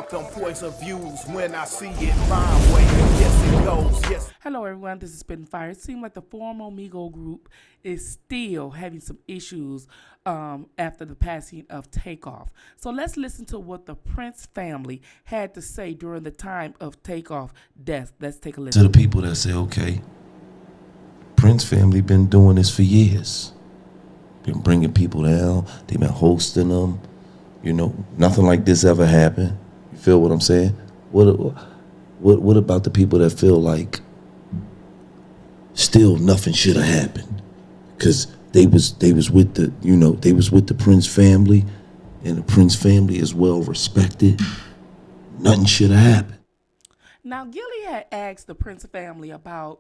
count them points of views when I see it my way. Yes, it goes. Yes. Hello, everyone. This is Spitting Fire. It seems like the former Migo group is still having some issues after the passing of Takeoff. So let's listen to what the Prince family had to say during the time of Takeoff death. Let's take a listen. To the people that say, okay, Prince family been doing this for years. Been bringing people down. They've been hosting them. You know, nothing like this ever happened. You feel what I'm saying? What about the people that feel like still nothing should have happened? Because they was with the Prince family, and the Prince family is well respected. Nothing should have happened. Now, Gilly had asked the Prince family about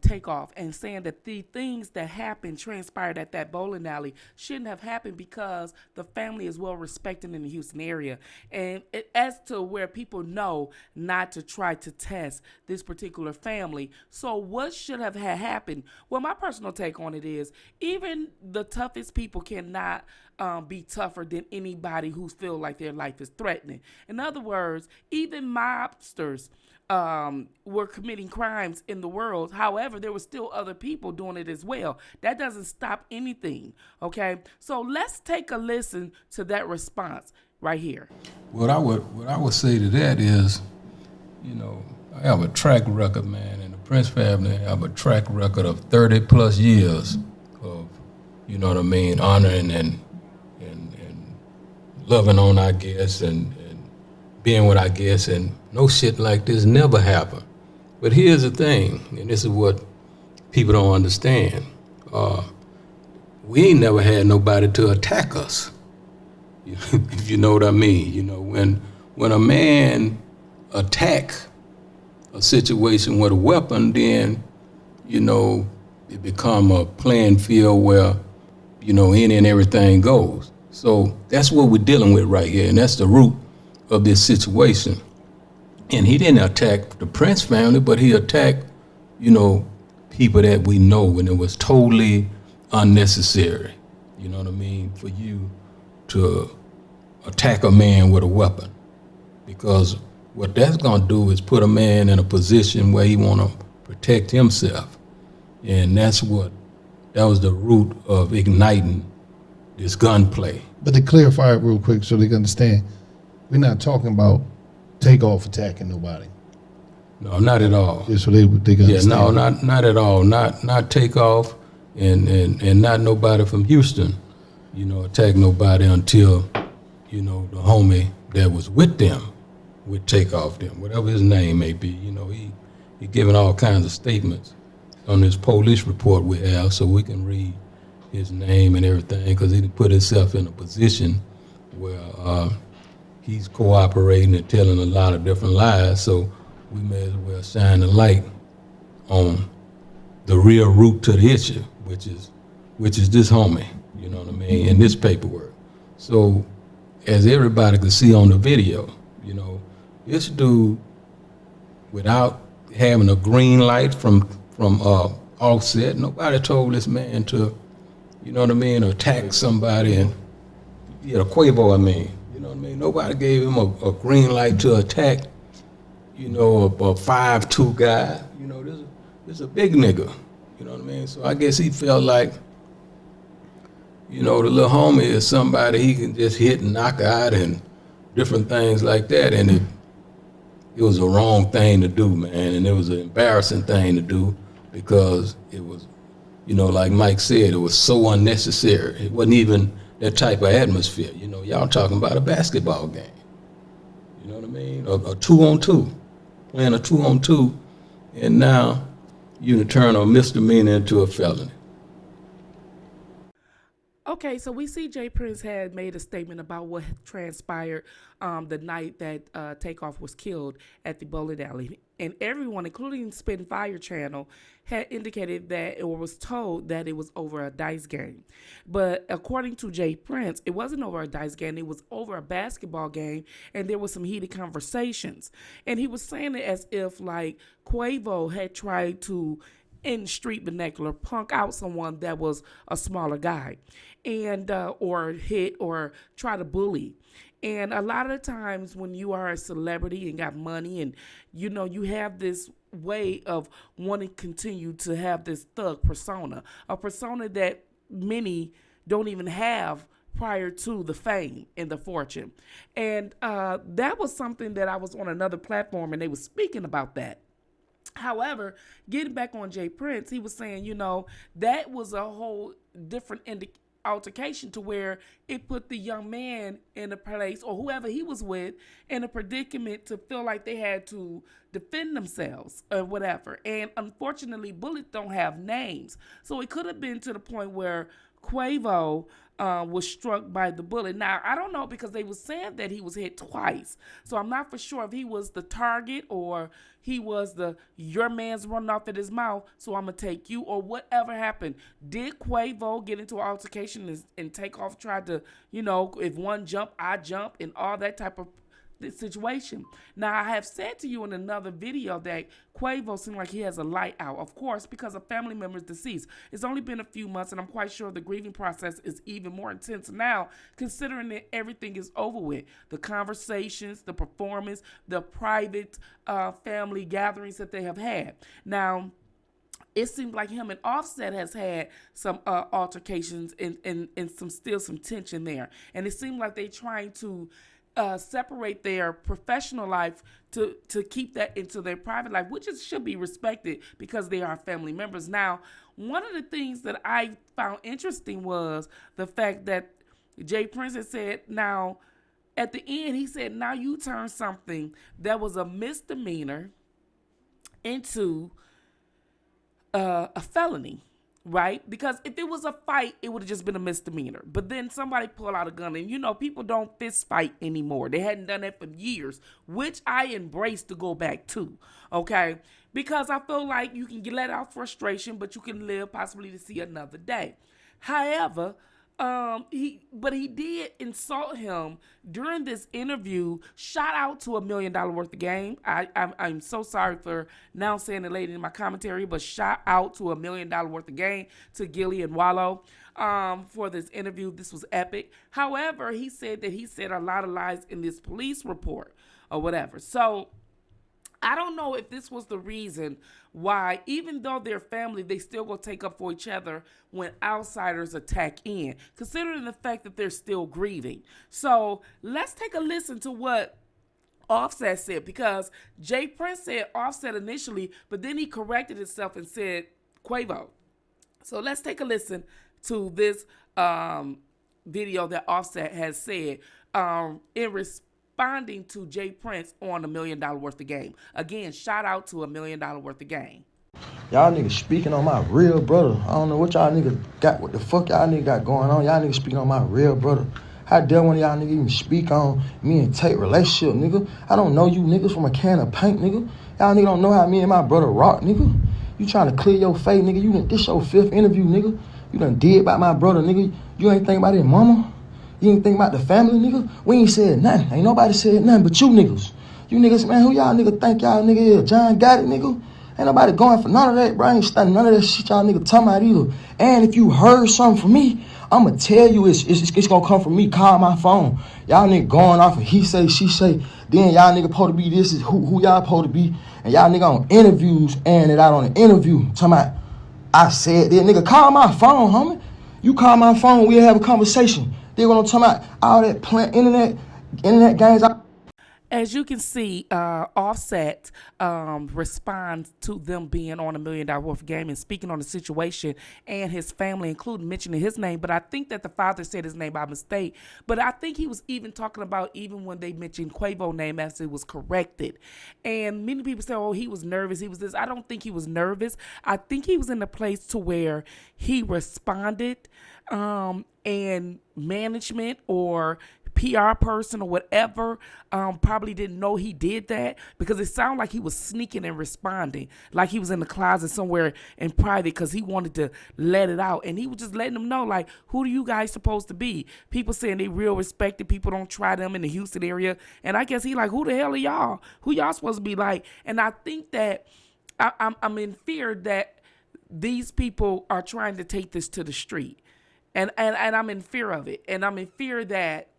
Takeoff and saying that the things that happened, transpired at that bowling alley, shouldn't have happened because the family is well respected in the Houston area. And as to where people know not to try to test this particular family. So what should have happened? Well, my personal take on it is even the toughest people cannot be tougher than anybody who feel like their life is threatening. In other words, even mobsters were committing crimes in the world. However, there were still other people doing it as well. That doesn't stop anything, okay? So let's take a listen to that response right here. What I would say to that is, you know, I have a track record, man, and the Prince family have a track record of 30 plus years of, you know what I mean, honoring and loving on our guests and being with our guests, and no shit like this never happened. But here's the thing, and this is what people don't understand. We ain't never had nobody to attack us, if you know what I mean. You know, when a man attack a situation with a weapon, then, you know, it become a playing field where, you know, any and everything goes. So that's what we're dealing with right here, and that's the root of this situation. And he didn't attack the Prince family, but he attacked, you know, people that we know, and it was totally unnecessary, you know what I mean, for you to attack a man with a weapon. Because what that's gonna do is put a man in a position where he wanna protect himself. And that was the root of igniting this gunplay. But to clarify it real quick so they can understand, we're not talking about Takeoff attacking nobody. No, not at all. Yeah, so they can understand. No, not at all. Not Takeoff and not nobody from Houston, you know, attack nobody until, you know, the homie that was with them would Takeoff them, whatever his name may be. You know, he giving all kinds of statements on this police report we have, so we can read his name and everything, because he put himself in a position where he's cooperating and telling a lot of different lies. So we may as well shine a light on the real root to the issue, which is this homie, you know what I mean, and this paperwork. So as everybody could see on the video, you know, this dude, without having a green light from Offset, nobody told this man to, you know what I mean, attack somebody, and Quavo, I mean. You know what I mean? Nobody gave him a green light to attack, you know, a 5'2" guy. You know, this is a big nigga. You know what I mean? So I guess he felt like, you know, the little homie is somebody he can just hit and knock out and different things like that. And it was a wrong thing to do, man. And it was an embarrassing thing to do, because it was, you know, like Mike said, it was so unnecessary. It wasn't even that type of atmosphere. You know, y'all talking about a basketball game. You know what I mean? A 2-on-2, playing a 2-on-2, and now you turn a misdemeanor into a felony. Okay, so we see Jprince had made a statement about what transpired the night that Takeoff was killed at the bowling alley. And everyone, including Spitting Fire channel, had indicated that, or was told that it was over a dice game. But according to Jprince, it wasn't over a dice game. It was over a basketball game, and there was some heated conversations. And he was saying it as if, like, Quavo had tried to in street vernacular, punk out someone that was a smaller guy, and or hit or try to bully. And a lot of the times when you are a celebrity and got money and you have this way of wanting to continue to have this thug persona, a persona that many don't even have prior to the fame and the fortune. And that was something that I was on another platform and they were speaking about that. However, getting back on Jprince, he was saying, that was a whole different altercation to where it put the young man in a place, or whoever he was with, in a predicament to feel like they had to defend themselves or whatever. And unfortunately, bullets don't have names. So it could have been to the point where Quavo was struck by the bullet. Now, I don't know, because they were saying that he was hit twice. So I'm not for sure if he was the target or he was your man's running off at his mouth, so I'm going to take you, or whatever happened. Did Quavo get into an altercation and take off, tried to, if one jump, I jump, and all that type of situation? Now, I have said to you in another video that Quavo seemed like he has a light out, of course, because a family member is deceased. It's only been a few months, and I'm quite sure the grieving process is even more intense now, considering that everything is over with. The conversations, the performance, the private family gatherings that they have had. Now, it seems like him and Offset has had some altercations and some tension there. And it seemed like they're trying to separate their professional life to keep that into their private life, which should be respected because they are family members. Now, one of the things that I found interesting was the fact that Jprince had said, now, at the end, he said, now you turn something that was a misdemeanor into a felony. Right? Because if it was a fight, it would have just been a misdemeanor. But then somebody pulled out a gun, and people don't fist fight anymore. They hadn't done that for years, which I embrace to go back to. Okay? Because I feel like you can let out frustration, but you can live possibly to see another day. However, he did insult him during this interview. Shout out to $1 million worth of game. I'm so sorry for now saying it later in my commentary, but shout out to $1 million worth of game to Gilly and Wallow for this interview. This was epic. However, he said that he said a lot of lies in this police report or whatever. So I don't know if this was the reason why, even though they're family, they still go take up for each other when outsiders attack in, considering the fact that they're still grieving. So let's take a listen to what Offset said, because Jprince said Offset initially, but then he corrected himself and said Quavo. So let's take a listen to this video that Offset has said in responding to Jprince on $1 million worth of game. Again, shout out to $1 million worth of game. Y'all niggas speaking on my real brother. I don't know what y'all niggas got, what the fuck y'all niggas got going on. Y'all niggas speaking on my real brother. How dare one of y'all niggas even speak on me and Tate relationship, nigga? I don't know you niggas from a can of paint, nigga. Y'all niggas don't know how me and my brother rock, nigga. You trying to clear your face, nigga. This your 5th interview, nigga. You done did about my brother, nigga. You ain't think about his mama. You ain't think about the family, nigga. We ain't said nothing. Ain't nobody said nothing but you niggas. You niggas, man, who y'all niggas think y'all nigga is? John got it, nigga? Ain't nobody going for none of that, bro. I ain't studying none of that shit y'all nigga talking about either. And if you heard something from me, I'ma tell you it's gonna come from me. Call my phone. Y'all nigga going off of he say, she say. Then y'all nigga supposed to be this is who y'all supposed to be. And y'all nigga on interviews and it out on the interview. Talking about, I said that. Nigga, call my phone, homie. You call my phone, we'll have a conversation. They gonna talk about all that internet games. As you can see, Offset responds to them being on $1 million worth of game and speaking on the situation and his family, including mentioning his name. But I think that the father said his name by mistake. But I think he was even talking about even when they mentioned Quavo's name as it was corrected. And many people say, oh, he was nervous. He was this. I don't think he was nervous. I think he was in a place to where he responded and management or PR person or whatever probably didn't know he did that, because it sounded like he was sneaking and responding, like he was in the closet somewhere in private because he wanted to let it out. And he was just letting them know, like, who do you guys supposed to be? People saying they real respected. People don't try them in the Houston area. And I guess he like, who the hell are y'all? Who y'all supposed to be like? And I think that I'm in fear that these people are trying to take this to the street. And I'm in fear of it. And I'm in fear that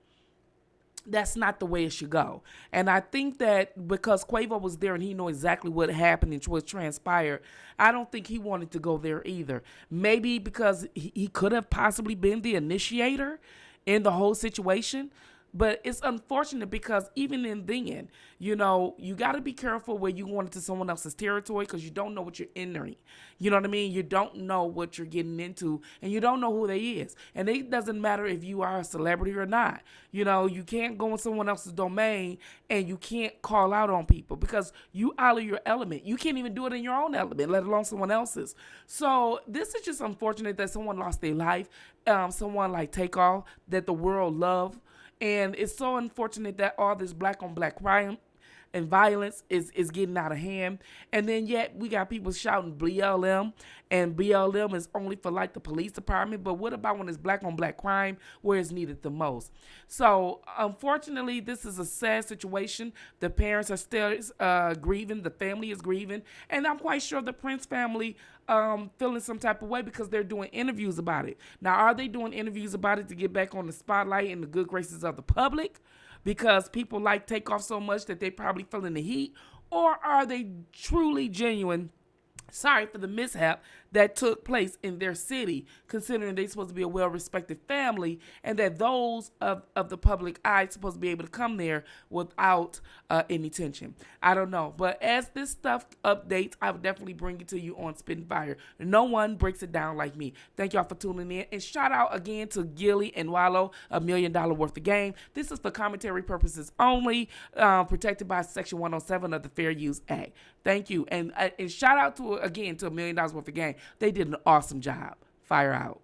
that's not the way it should go. And I think that because Quavo was there and he knew exactly what happened and what transpired, I don't think he wanted to go there either. Maybe because he could have possibly been the initiator in the whole situation. But it's unfortunate because even in then, you know, you got to be careful where you go into someone else's territory because you don't know what you're entering. You know what I mean? You don't know what you're getting into and you don't know who they is. And it doesn't matter if you are a celebrity or not. You know, you can't go in someone else's domain and you can't call out on people because you out of your element. You can't even do it in your own element, let alone someone else's. So this is just unfortunate that someone lost their life. Someone like Takeoff that the world loved. And it's so unfortunate that all this black on black crime and violence is getting out of hand. And then yet we got people shouting BLM, and BLM is only for like the police department. But what about when it's black on black crime where it's needed the most? So unfortunately, this is a sad situation. The parents are still grieving. The family is grieving. And I'm quite sure the Prince family feeling some type of way because they're doing interviews about it. Now, are they doing interviews about it to get back on the spotlight and the good graces of the public? Because people like Takeoff so much that they probably feeling the heat? Or are they truly genuine, sorry for the mishap that took place in their city, considering they're supposed to be a well-respected family and that those of the public eye supposed to be able to come there without any tension? I don't know. But as this stuff updates, I will definitely bring it to you on Spitting Fire. No one breaks it down like me. Thank y'all for tuning in. And shout out again to Gilly and Wallow, $1 million worth of game. This is for commentary purposes only, protected by Section 107 of the Fair Use Act. Thank you. And shout out to, again, to $1 million worth of game. They did an awesome job. Fire out.